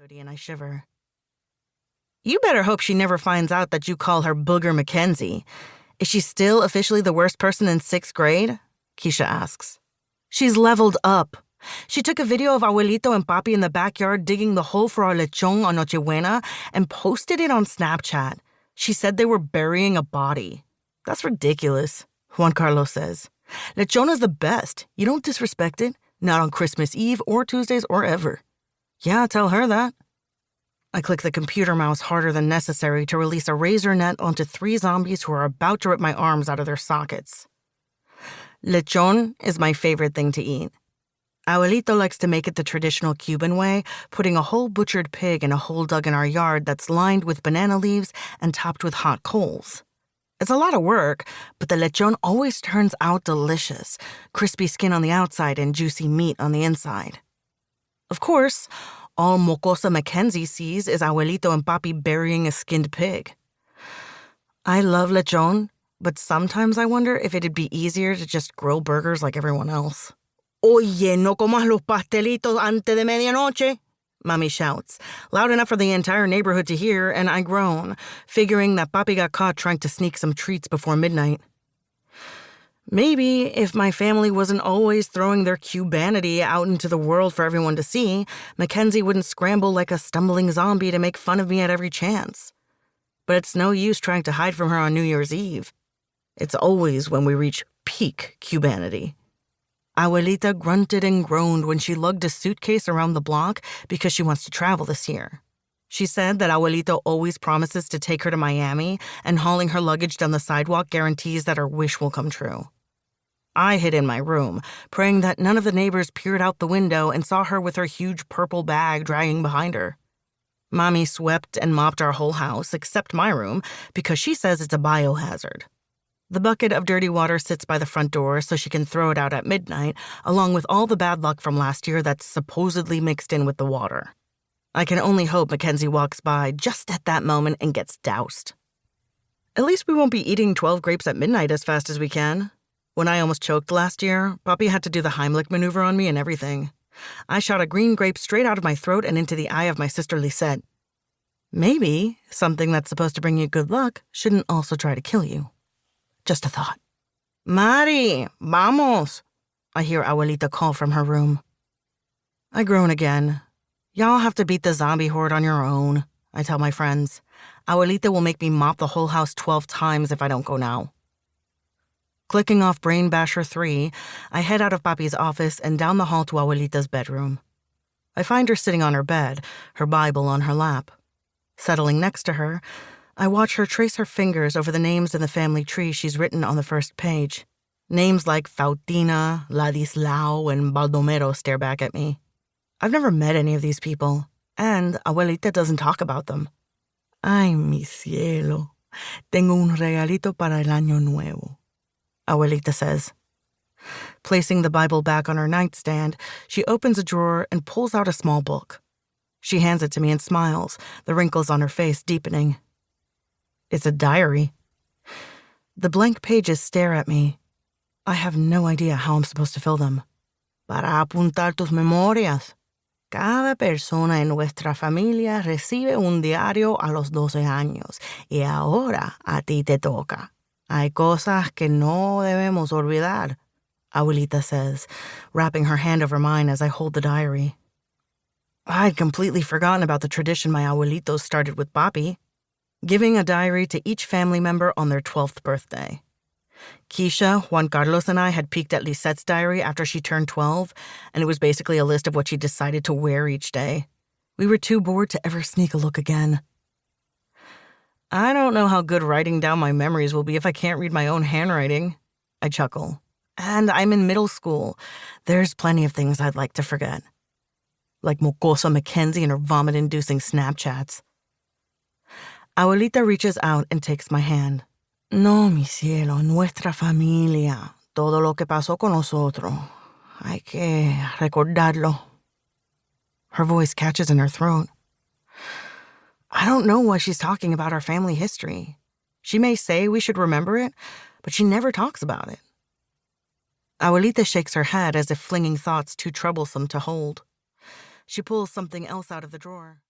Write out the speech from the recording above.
hoodie and I shiver. You better hope she never finds out that you call her Booger Mykenzye. Is she still officially the worst person in 6th grade? Keisha asks. She's leveled up. She took a video of Abuelito and Papi in the backyard digging the hole for our lechon on Nochebuena and posted it on Snapchat. She said they were burying a body. That's ridiculous, Juan Carlos says. Lechon is the best. You don't disrespect it, not on Christmas Eve or Tuesdays or ever. Yeah, tell her that. I click the computer mouse harder than necessary to release a razor net onto 3 zombies who are about to rip my arms out of their sockets. Lechon is my favorite thing to eat. Abuelito likes to make it the traditional Cuban way, putting a whole butchered pig in a hole dug in our yard that's lined with banana leaves and topped with hot coals. It's a lot of work, but the lechon always turns out delicious, crispy skin on the outside and juicy meat on the inside. Of course, all Mocosa Mykenzye sees is Abuelito and Papi burying a skinned pig. I love lechon, but sometimes I wonder if it'd be easier to just grill burgers like everyone else. Oye, no comas los pastelitos antes de medianoche, Mami shouts, loud enough for the entire neighborhood to hear, and I groan, figuring that Papi got caught trying to sneak some treats before midnight. Maybe if my family wasn't always throwing their Cubanity out into the world for everyone to see, Mykenzye wouldn't scramble like a stumbling zombie to make fun of me at every chance. But it's no use trying to hide from her on New Year's Eve. It's always when we reach peak Cubanity. Abuelita grunted and groaned when she lugged a suitcase around the block because she wants to travel this year. She said that Abuelito always promises to take her to Miami, and hauling her luggage down the sidewalk guarantees that her wish will come true. I hid in my room, praying that none of the neighbors peered out the window and saw her with her huge purple bag dragging behind her. Mommy swept and mopped our whole house, except my room, because she says it's a biohazard. The bucket of dirty water sits by the front door so she can throw it out at midnight, along with all the bad luck from last year that's supposedly mixed in with the water. I can only hope Mykenzye walks by just at that moment and gets doused. At least we won't be eating 12 grapes at midnight as fast as we can. When I almost choked last year, Papi had to do the Heimlich maneuver on me and everything. I shot a green grape straight out of my throat and into the eye of my sister Lisette. Maybe something that's supposed to bring you good luck shouldn't also try to kill you. Just a thought. Mari, vamos, I hear Abuelita call from her room. I groan again. Y'all have to beat the zombie horde on your own, I tell my friends. Abuelita will make me mop the whole house 12 times if I don't go now. Clicking off Brain Basher 3, I head out of Papi's office and down the hall to Abuelita's bedroom. I find her sitting on her bed, her Bible on her lap. Settling next to her, I watch her trace her fingers over the names in the family tree she's written on the first page. Names like Fautina, Ladislao, and Baldomero stare back at me. I've never met any of these people, and Abuelita doesn't talk about them. Ay, mi cielo, tengo un regalito para el año nuevo, Abuelita says. Placing the Bible back on her nightstand, she opens a drawer and pulls out a small book. She hands it to me and smiles, the wrinkles on her face deepening. It's a diary. The blank pages stare at me. I have no idea how I'm supposed to fill them. Para apuntar tus memorias. Cada persona en nuestra familia recibe un diario a los 12 años, y ahora a ti te toca. Hay cosas que no debemos olvidar, Abuelita says, wrapping her hand over mine as I hold the diary. I'd completely forgotten about the tradition my abuelitos started with Papi, giving a diary to each family member on their 12th birthday. Keisha, Juan Carlos, and I had peeked at Lisette's diary after she turned 12, and it was basically a list of what she decided to wear each day. We were too bored to ever sneak a look again. I don't know how good writing down my memories will be if I can't read my own handwriting, I chuckle. And I'm in middle school. There's plenty of things I'd like to forget. Like Mocosa Mykenzye and her vomit-inducing Snapchats. Abuelita reaches out and takes my hand. No, mi cielo, nuestra familia. Todo lo que pasó con nosotros. Hay que recordarlo. Her voice catches in her throat. I don't know why she's talking about our family history. She may say we should remember it, but she never talks about it. Abuelita shakes her head as if flinging thoughts too troublesome to hold. She pulls something else out of the drawer.